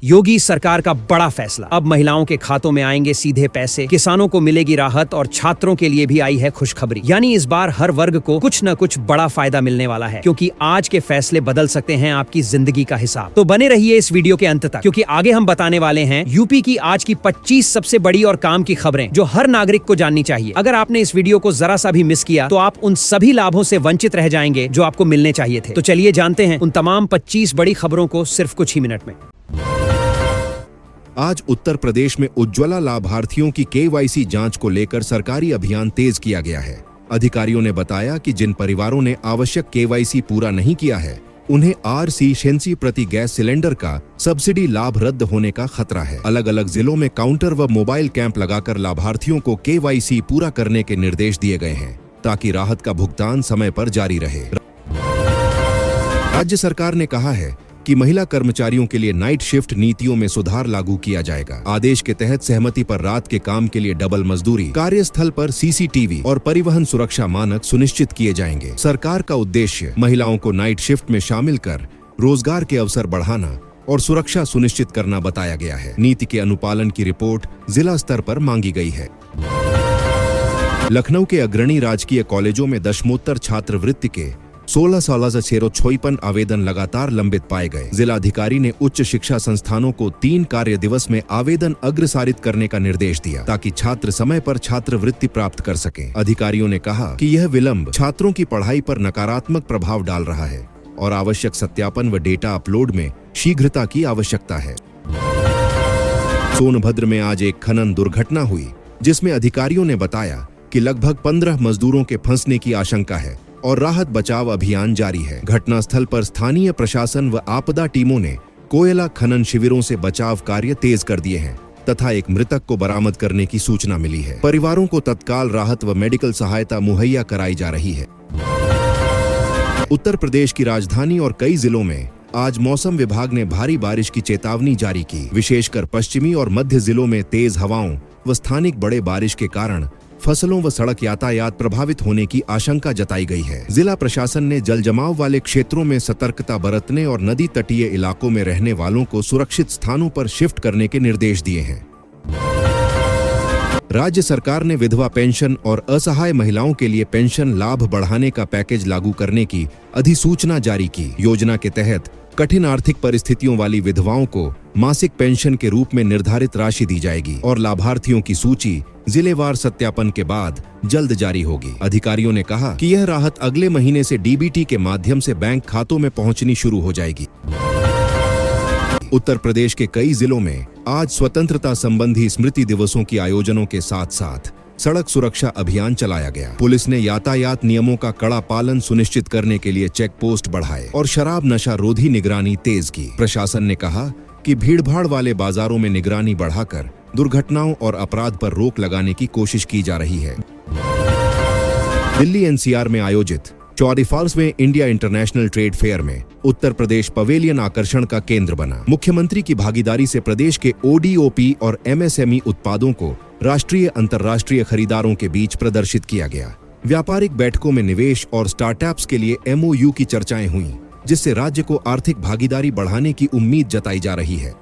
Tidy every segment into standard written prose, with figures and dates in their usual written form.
योगी सरकार का बड़ा फैसला, अब महिलाओं के खातों में आएंगे सीधे पैसे, किसानों को मिलेगी राहत और छात्रों के लिए भी आई है खुशखबरी। यानी इस बार हर वर्ग को कुछ न कुछ बड़ा फायदा मिलने वाला है, क्योंकि आज के फैसले बदल सकते हैं आपकी जिंदगी का हिसाब। तो बने रहिए इस वीडियो के अंत तक, क्योंकि आगे हम बताने वाले हैं यूपी की आज की 25 सबसे बड़ी और काम की खबरें जो हर नागरिक को जाननी चाहिए। अगर आपने इस वीडियो को जरा सा भी मिस किया तो आप उन सभी लाभों से वंचित रह जाएंगे जो आपको मिलने चाहिए थे। तो चलिए जानते हैं उन तमाम 25 बड़ी खबरों को सिर्फ कुछ ही मिनट में। आज उत्तर प्रदेश में उज्ज्वला लाभार्थियों की केवाईसी जांच को लेकर सरकारी अभियान तेज किया गया है। अधिकारियों ने बताया कि जिन परिवारों ने आवश्यक केवाईसी पूरा नहीं किया है, उन्हें RC प्रति गैस सिलेंडर का सब्सिडी लाभ रद्द होने का खतरा है। अलग अलग जिलों में काउंटर व मोबाइल कैंप लगाकर लाभार्थियों को केवाईसी पूरा करने के निर्देश दिए गए हैं, ताकि राहत का भुगतान समय पर जारी रहे। राज्य सरकार ने कहा है कि महिला कर्मचारियों के लिए नाइट शिफ्ट नीतियों में सुधार लागू किया जाएगा। आदेश के तहत सहमति पर रात के काम के लिए डबल मजदूरी, कार्यस्थल पर CCTV और परिवहन सुरक्षा मानक सुनिश्चित किए जाएंगे। सरकार का उद्देश्य महिलाओं को नाइट शिफ्ट में शामिल कर रोजगार के अवसर बढ़ाना और सुरक्षा सुनिश्चित करना बताया गया है। नीति के अनुपालन की रिपोर्ट जिला स्तर पर मांगी गई है। लखनऊ के अग्रणी राजकीय कॉलेजों में दशमोत्तर छात्रवृत्ति के 16,656 आवेदन लगातार लंबित पाए गए। जिलाधिकारी ने उच्च शिक्षा संस्थानों को 3 कार्य दिवस में आवेदन अग्रसारित करने का निर्देश दिया, ताकि छात्र समय पर छात्रवृत्ति प्राप्त कर सकें। अधिकारियों ने कहा कि यह विलंब छात्रों की पढ़ाई पर नकारात्मक प्रभाव डाल रहा है और आवश्यक सत्यापन व डेटा अपलोड में शीघ्रता की आवश्यकता है। सोनभद्र में आज एक खनन दुर्घटना हुई, जिसमें अधिकारियों ने बताया कि लगभग 15 मजदूरों के फंसने की आशंका है और राहत बचाव अभियान जारी है। घटनास्थल पर स्थानीय प्रशासन व आपदा टीमों ने कोयला खनन शिविरों से बचाव कार्य तेज कर दिए हैं तथा एक मृतक को बरामद करने की सूचना मिली है। परिवारों को तत्काल राहत व मेडिकल सहायता मुहैया कराई जा रही है। उत्तर प्रदेश की राजधानी और कई जिलों में आज मौसम विभाग ने भारी बारिश की चेतावनी जारी की। विशेषकर पश्चिमी और मध्य जिलों में तेज हवाओं व स्थानिक बड़े बारिश के कारण फसलों व सड़क यातायात प्रभावित होने की आशंका जताई गई है। जिला प्रशासन ने जल जमाव वाले क्षेत्रों में सतर्कता बरतने और नदी तटीय इलाकों में रहने वालों को सुरक्षित स्थानों पर शिफ्ट करने के निर्देश दिए हैं। राज्य सरकार ने विधवा पेंशन और असहाय महिलाओं के लिए पेंशन लाभ बढ़ाने का पैकेज लागू करने की अधिसूचना जारी की। योजना के तहत कठिन आर्थिक परिस्थितियों वाली विधवाओं को मासिक पेंशन के रूप में निर्धारित राशि दी जाएगी और लाभार्थियों की सूची जिलेवार सत्यापन के बाद जल्द जारी होगी। अधिकारियों ने कहा कि यह राहत अगले महीने से DBT के माध्यम से बैंक खातों में पहुंचनी शुरू हो जाएगी। उत्तर प्रदेश के कई जिलों में आज स्वतंत्रता संबंधी स्मृति दिवसों की आयोजनों के साथ साथ सड़क सुरक्षा अभियान चलाया गया। पुलिस ने यातायात नियमों का कड़ा पालन सुनिश्चित करने के लिए चेक पोस्ट बढ़ाए और शराब नशा रोधी निगरानी तेज की। प्रशासन ने कहा कि भीड़भाड़ वाले बाजारों में निगरानी बढ़ाकर दुर्घटनाओं और अपराध पर रोक लगाने की कोशिश की जा रही है। दिल्ली NCR में आयोजित 44वें इंडिया इंटरनेशनल ट्रेड फेयर में उत्तर प्रदेश पवेलियन आकर्षण का केंद्र बना। मुख्यमंत्री की भागीदारी से प्रदेश के ODOP और MSME उत्पादों को राष्ट्रीय अंतर्राष्ट्रीय खरीदारों के बीच प्रदर्शित किया गया। व्यापारिक बैठकों में निवेश और स्टार्टअप्स के लिए MOU की चर्चाएं हुईं, जिससे राज्य को आर्थिक भागीदारी बढ़ाने की उम्मीद जताई जा रही है।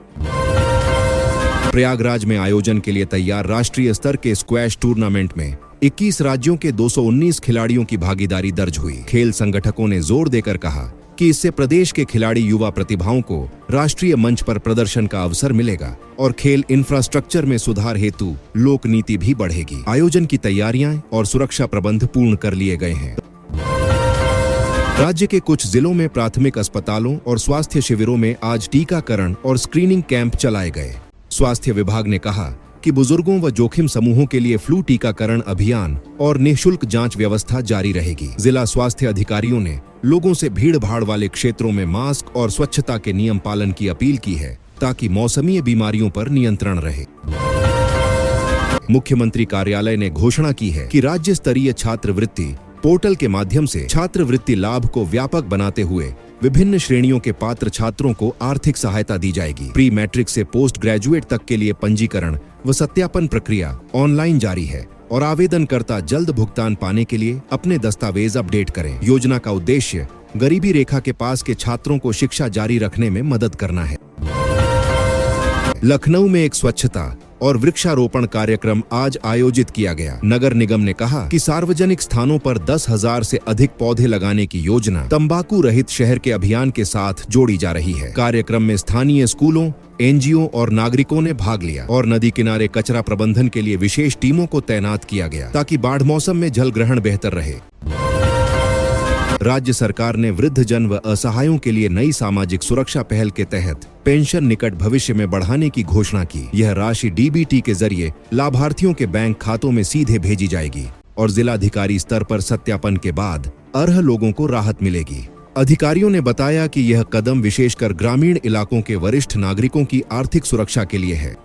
प्रयागराज में आयोजन के लिए तैयार राष्ट्रीय स्तर के स्क्वैश टूर्नामेंट में 21 राज्यों के 219 खिलाड़ियों की भागीदारी दर्ज हुई। खेल संगठकों ने जोर देकर कहा कि इससे प्रदेश के खिलाड़ी युवा प्रतिभाओं को राष्ट्रीय मंच पर प्रदर्शन का अवसर मिलेगा और खेल इंफ्रास्ट्रक्चर में सुधार हेतु लोक नीति भी बढ़ेगी। आयोजन की तैयारियां और सुरक्षा प्रबंध पूर्ण कर लिए गए हैं। राज्य के कुछ जिलों में प्राथमिक अस्पतालों और स्वास्थ्य शिविरों में आज टीकाकरण और स्क्रीनिंग कैंप चलाए गए। स्वास्थ्य विभाग ने कहा कि बुजुर्गों व जोखिम समूहों के लिए फ्लू टीकाकरण अभियान और निःशुल्क जांच व्यवस्था जारी रहेगी। जिला स्वास्थ्य अधिकारियों ने लोगों से भीड़ भाड़ वाले क्षेत्रों में मास्क और स्वच्छता के नियम पालन की अपील की है, ताकि मौसमी बीमारियों पर नियंत्रण रहे। मुख्यमंत्री कार्यालय ने घोषणा की है कि राज्य स्तरीय छात्रवृत्ति पोर्टल के माध्यम से छात्रवृत्ति लाभ को व्यापक बनाते हुए विभिन्न श्रेणियों के पात्र छात्रों को आर्थिक सहायता दी जाएगी। प्री मैट्रिक से पोस्ट ग्रेजुएट तक के लिए पंजीकरण व सत्यापन प्रक्रिया ऑनलाइन जारी है और आवेदनकर्ता जल्द भुगतान पाने के लिए अपने दस्तावेज अपडेट करें। योजना का उद्देश्य गरीबी रेखा के पास के छात्रों को शिक्षा जारी रखने में मदद करना है। लखनऊ में एक स्वच्छता और वृक्षारोपण कार्यक्रम आज आयोजित किया गया। नगर निगम ने कहा कि सार्वजनिक स्थानों पर 10,000 से अधिक पौधे लगाने की योजना तंबाकू रहित शहर के अभियान के साथ जोड़ी जा रही है। कार्यक्रम में स्थानीय स्कूलों, एनजीओ और नागरिकों ने भाग लिया और नदी किनारे कचरा प्रबंधन के लिए विशेष टीमों को तैनात किया गया ताकि बाढ़ मौसम में जल ग्रहण बेहतर रहे। राज्य सरकार ने वृद्धजन व असहायों के लिए नई सामाजिक सुरक्षा पहल के तहत पेंशन निकट भविष्य में बढ़ाने की घोषणा की। यह राशि डीबीटी के जरिए लाभार्थियों के बैंक खातों में सीधे भेजी जाएगी और जिलाधिकारी स्तर पर सत्यापन के बाद अर्ह लोगों को राहत मिलेगी। अधिकारियों ने बताया कि यह कदम विशेषकर ग्रामीण इलाकों के वरिष्ठ नागरिकों की आर्थिक सुरक्षा के लिए है।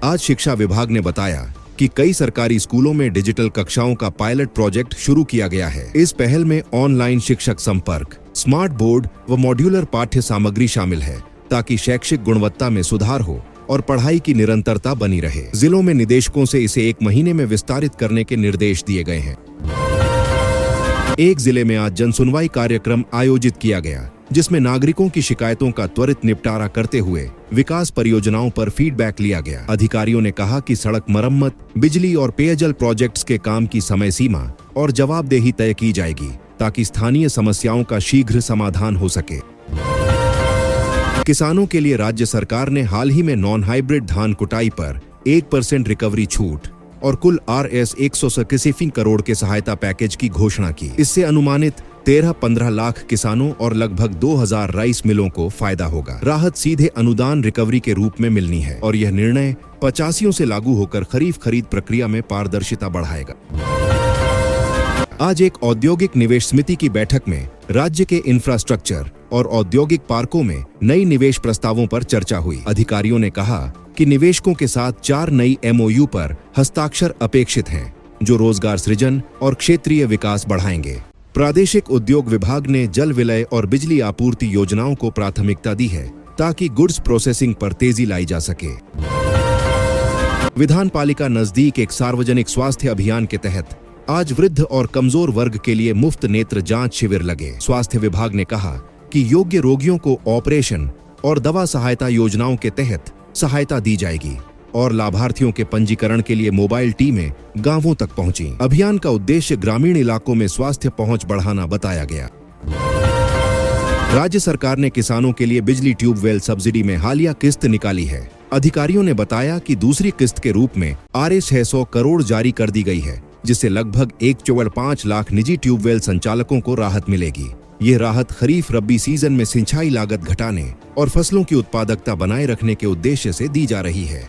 आज शिक्षा विभाग ने बताया कि कई सरकारी स्कूलों में डिजिटल कक्षाओं का पायलट प्रोजेक्ट शुरू किया गया है। इस पहल में ऑनलाइन शिक्षक संपर्क, स्मार्ट बोर्ड व मॉड्यूलर पाठ्य सामग्री शामिल है ताकि शैक्षिक गुणवत्ता में सुधार हो और पढ़ाई की निरंतरता बनी रहे। जिलों में निदेशकों से इसे 1 महीने में विस्तारित करने के निर्देश दिए गए हैं। एक जिले में आज जनसुनवाई कार्यक्रम आयोजित किया गया जिसमें नागरिकों की शिकायतों का त्वरित निपटारा करते हुए विकास परियोजनाओं पर फीडबैक लिया गया। अधिकारियों ने कहा कि सड़क मरम्मत, बिजली और पेयजल प्रोजेक्ट्स के काम की समय सीमा और जवाबदेही तय की जाएगी ताकि स्थानीय समस्याओं का शीघ्र समाधान हो सके। किसानों के लिए राज्य सरकार ने हाल ही में नॉन हाइब्रिड धान कुटाई पर 1% रिकवरी छूट और कुल Rs 181 करोड़ के सहायता पैकेज की घोषणा की। इससे अनुमानित 13-15 लाख किसानों और लगभग 2000 राइस मिलों को फायदा होगा। राहत सीधे अनुदान रिकवरी के रूप में मिलनी है और यह निर्णय 85 से लागू होकर खरीफ खरीद प्रक्रिया में पारदर्शिता बढ़ाएगा। आज एक औद्योगिक निवेश समिति की बैठक में राज्य के इंफ्रास्ट्रक्चर और औद्योगिक पार्कों में नई निवेश प्रस्तावों पर चर्चा हुई। अधिकारियों ने कहा कि निवेशकों के साथ 4 नई MOU पर हस्ताक्षर अपेक्षित हैं, जो रोजगार सृजन और क्षेत्रीय विकास बढ़ाएंगे। प्रादेशिक उद्योग विभाग ने जल विलय और बिजली आपूर्ति योजनाओं को प्राथमिकता दी है ताकि गुड्स प्रोसेसिंग पर तेजी लाई जा सके। विधान पालिका नजदीक एक सार्वजनिक स्वास्थ्य अभियान के तहत आज वृद्ध और कमजोर वर्ग के लिए मुफ्त नेत्र जांच शिविर लगे। स्वास्थ्य विभाग ने कहा कि योग्य रोगियों को ऑपरेशन और दवा सहायता योजनाओं के तहत सहायता दी जाएगी और लाभार्थियों के पंजीकरण के लिए मोबाइल टीमें गांवों तक पहुंची। अभियान का उद्देश्य ग्रामीण इलाकों में स्वास्थ्य पहुंच बढ़ाना बताया गया। राज्य सरकार ने किसानों के लिए बिजली ट्यूबवेल सब्सिडी में हालिया किस्त निकाली है। अधिकारियों ने बताया कि दूसरी किस्त के रूप में Rs 600 करोड़ जारी कर दी गई है, जिससे लगभग 1.5 लाख निजी ट्यूबवेल संचालकों को राहत मिलेगी। ये राहत खरीफ रब्बी सीजन में सिंचाई लागत घटाने और फसलों की उत्पादकता बनाए रखने के उद्देश्य से दी जा रही है।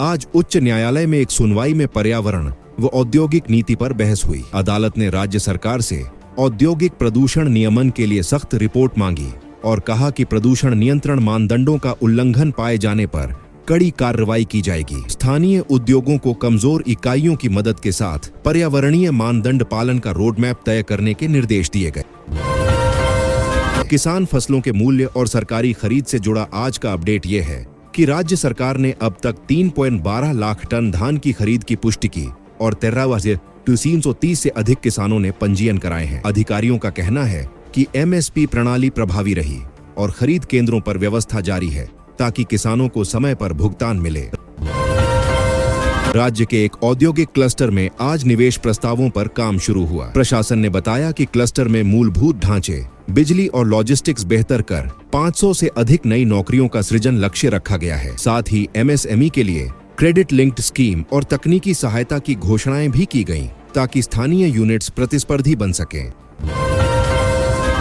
आज उच्च न्यायालय में एक सुनवाई में पर्यावरण व औद्योगिक नीति पर बहस हुई। अदालत ने राज्य सरकार से औद्योगिक प्रदूषण नियमन के लिए सख्त रिपोर्ट मांगी और कहा कि प्रदूषण नियंत्रण मानदंडों का उल्लंघन पाए जाने पर कड़ी कार्रवाई की जाएगी। स्थानीय उद्योगों को कमजोर इकाइयों की मदद के साथ पर्यावरणीय मानदंड पालन का रोडमैप तय करने के निर्देश दिए गए। किसान फसलों के मूल्य और सरकारी खरीद से जुड़ा आज का अपडेट ये है कि राज्य सरकार ने अब तक 3.12 लाख टन धान की खरीद की पुष्टि की और 13,330 से अधिक किसानों ने पंजीयन कराए हैं। अधिकारियों का कहना है कि MSP प्रणाली प्रभावी रही और खरीद केंद्रों पर व्यवस्था जारी है ताकि किसानों को समय पर भुगतान मिले। राज्य के एक औद्योगिक क्लस्टर में आज निवेश प्रस्तावों पर काम शुरू हुआ। प्रशासन ने बताया कि क्लस्टर में मूलभूत ढांचे, बिजली और लॉजिस्टिक्स बेहतर कर 500 से अधिक नई नौकरियों का सृजन लक्ष्य रखा गया है। साथ ही MSME के लिए क्रेडिट लिंक्ड स्कीम और तकनीकी सहायता की घोषणाएं भी की गईं ताकि स्थानीय यूनिट्स प्रतिस्पर्धी बन सकें।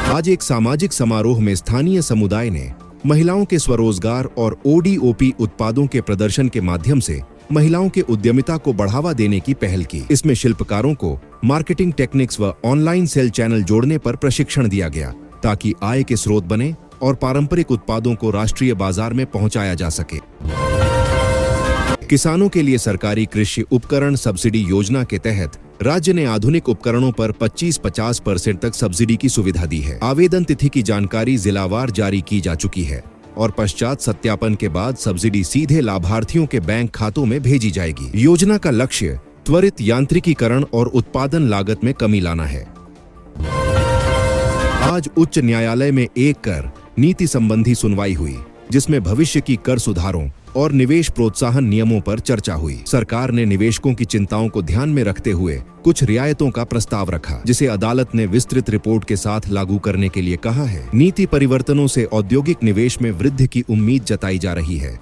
आज एक सामाजिक समारोह में स्थानीय समुदाय ने महिलाओं के स्वरोजगार और ODOP उत्पादों के प्रदर्शन के माध्यम से महिलाओं के उद्यमिता को बढ़ावा देने की पहल की। इसमें शिल्पकारों को मार्केटिंग टेक्निक्स व ऑनलाइन सेल चैनल जोड़ने पर प्रशिक्षण दिया गया ताकि आय के स्रोत बने और पारंपरिक उत्पादों को राष्ट्रीय बाजार में पहुंचाया जा सके। किसानों के लिए सरकारी कृषि उपकरण सब्सिडी योजना के तहत राज्य ने आधुनिक उपकरणों पर 25-50% तक सब्सिडी की सुविधा दी है। आवेदन तिथि की जानकारी जिलावार जारी की जा चुकी है और पश्चात सत्यापन के बाद सब्सिडी सीधे लाभार्थियों के बैंक खातों में भेजी जाएगी। योजना का लक्ष्य त्वरित यांत्रिकीकरण और उत्पादन लागत में कमी लाना है। आज उच्च न्यायालय में एक कर नीति संबंधी सुनवाई हुई, जिसमें भविष्य की कर सुधारों और निवेश प्रोत्साहन नियमों पर चर्चा हुई। सरकार ने निवेशकों की चिंताओं को ध्यान में रखते हुए कुछ रियायतों का प्रस्ताव रखा, जिसे अदालत ने विस्तृत रिपोर्ट के साथ लागू करने के लिए कहा है। नीति परिवर्तनों से औद्योगिक निवेश में वृद्धि की उम्मीद जताई जा रही है।